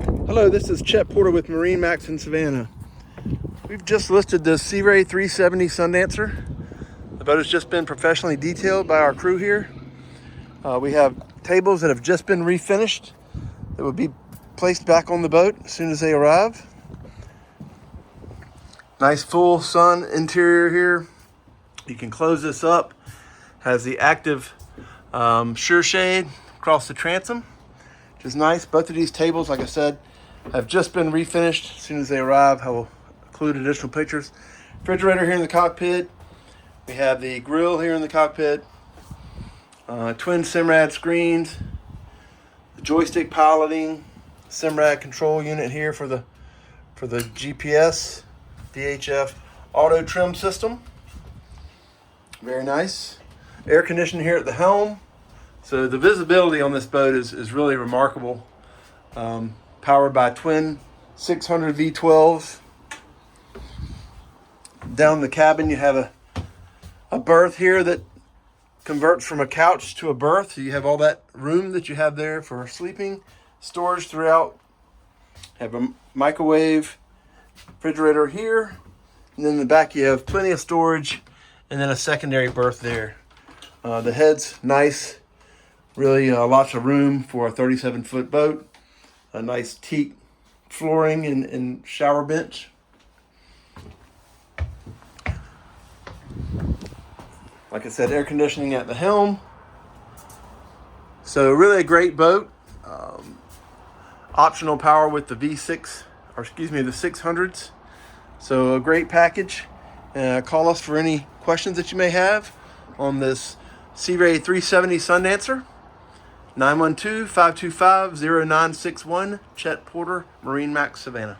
Hello, this is Chet Porter with MarineMax in Savannah. We've just listed the Sea Ray 370 Sundancer. The boat has just been professionally detailed by our crew here. We have tables that have just been refinished that will be placed back on the boat as soon as they arrive. Nice full sun interior here. You can close this up. Has the active sure shade across the transom, which is nice. Both of these tables, like I said, have just been refinished. As soon as they arrive, I will include additional pictures. Refrigerator here in the cockpit. We have the grill here in the cockpit. Twin Simrad screens. The joystick piloting. Simrad control unit here for the GPS. VHF auto trim system. Very nice. Air conditioning here at the helm. So the visibility on this boat is really remarkable. Powered by twin 600 V12s. Down the cabin you have a berth here that converts from a couch to a berth. So you have all that room that you have there for sleeping. Storage throughout. Have a microwave, refrigerator here. And then in the back you have plenty of storage and then a secondary berth there. The head's nice. Really lots of room for a 37-foot boat. A nice teak flooring and shower bench. Like I said, air conditioning at the helm. So really a great boat. Optional power with the V6, or excuse me, the 600s. So a great package. Call us for any questions that you may have on this Sea Ray 370 Sundancer. 912-525-0961, Chet Porter, MarineMax Savannah.